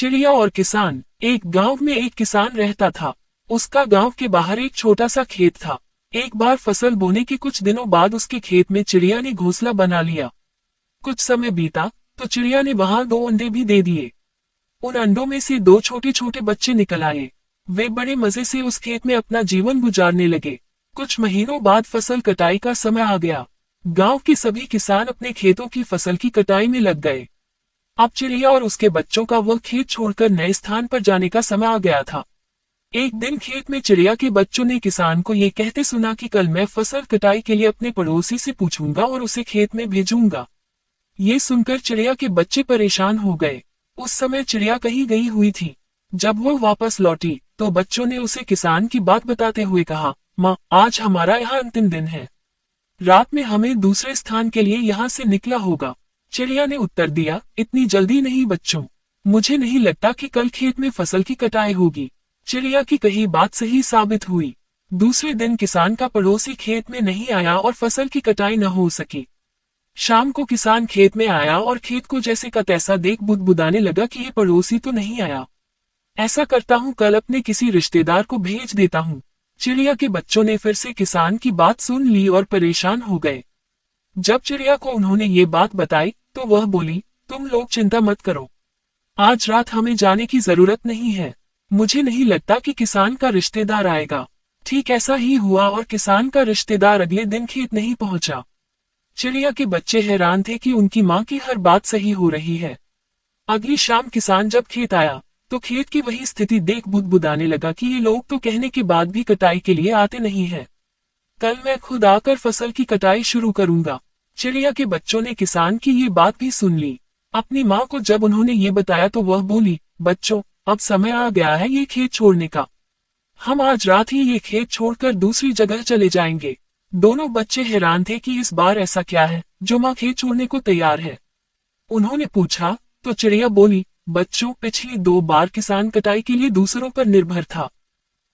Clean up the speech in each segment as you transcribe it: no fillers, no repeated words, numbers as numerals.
चिड़िया और किसान। एक गांव में एक किसान रहता था। उसका गांव के बाहर एक छोटा सा खेत था। एक बार फसल बोने के कुछ दिनों बाद उसके खेत में चिड़िया ने घोंसला बना लिया। कुछ समय बीता तो चिड़िया ने वहां 2 अंडे भी दे दिए। उन अंडों में से 2 छोटे छोटे बच्चे निकल आए। वे बड़े मजे से उस खेत में अपना जीवन गुजारने लगे। कुछ महीनों बाद फसल कटाई का समय आ गया। गांव के सभी किसान अपने खेतों की फसल की कटाई में लग गए। अब चिड़िया और उसके बच्चों का वह खेत छोड़कर नए स्थान पर जाने का समय आ गया था। एक दिन खेत में चिड़िया के बच्चों ने किसान को ये कहते सुना कि कल मैं फसल कटाई के लिए अपने पड़ोसी से पूछूंगा और उसे खेत में भेजूंगा। ये सुनकर चिड़िया के बच्चे परेशान हो गए। उस समय चिड़िया कहीं गई हुई थी। जब वो वापस लौटी तो बच्चों ने उसे किसान की बात बताते हुए कहा, माँ, आज हमारा यहाँ अंतिम दिन है। रात में हमें दूसरे स्थान के लिए यहाँ से निकला होगा। चिड़िया ने उत्तर दिया, इतनी जल्दी नहीं बच्चों, मुझे नहीं लगता कि कल खेत में फसल की कटाई होगी। चिड़िया की कही बात सही साबित हुई। दूसरे दिन किसान का पड़ोसी खेत में नहीं आया और फसल की कटाई न हो सकी। शाम को किसान खेत में आया और खेत को जैसे का तैसा देख बुदबुदाने लगा कि ये पड़ोसी तो नहीं आया। ऐसा करता हूँ, कल अपने किसी रिश्तेदार को भेज देता हूँ। चिड़िया के बच्चों ने फिर से किसान की बात सुन ली और परेशान हो गए। जब चिड़िया को उन्होंने ये बात बताई तो वह बोली, तुम लोग चिंता मत करो, आज रात हमें जाने की जरूरत नहीं है। मुझे नहीं लगता कि किसान का रिश्तेदार आएगा। ठीक ऐसा ही हुआ और किसान का रिश्तेदार अगले दिन खेत नहीं पहुंचा। चिड़िया के बच्चे हैरान थे कि उनकी माँ की हर बात सही हो रही है। अगली शाम किसान जब खेत आया तो खेत की वही स्थिति देख बुदबुदाने लगा कि ये लोग तो कहने के बाद भी कटाई के लिए आते नहीं है। कल मैं खुद आकर फसल की कटाई शुरू करूंगा। चिड़िया के बच्चों ने किसान की ये बात भी सुन ली। अपनी माँ को जब उन्होंने ये बताया तो वह बोली, बच्चों, अब समय आ गया है ये खेत छोड़ने का। हम आज रात ही ये खेत छोड़कर दूसरी जगह चले जाएंगे। दोनों बच्चे हैरान थे कि इस बार ऐसा क्या है जो माँ खेत छोड़ने को तैयार है। उन्होंने पूछा तो चिड़िया बोली, बच्चों, पिछली 2 बार किसान कटाई के लिए दूसरों पर निर्भर था।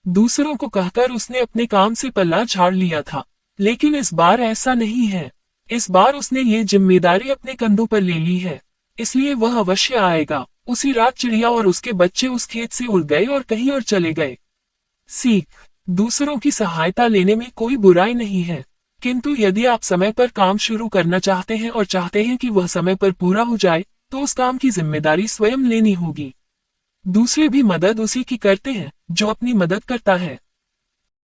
दूसरों को कहकर उसने अपने काम से पल्ला झाड़ लिया था, लेकिन इस बार ऐसा नहीं है। इस बार उसने ये जिम्मेदारी अपने कंधों पर ले ली है, इसलिए वह अवश्य आएगा। उसी रात चिड़िया और उसके बच्चे उस खेत से उड़ गए और कहीं और चले गए। सीख: दूसरों की सहायता लेने में कोई बुराई नहीं है, किंतु यदि आप समय पर काम शुरू करना चाहते हैं और चाहते हैं कि वह समय पर पूरा हो जाए तो उस काम की जिम्मेदारी स्वयं लेनी होगी। दूसरे भी मदद उसी की करते हैं जो अपनी मदद करता है।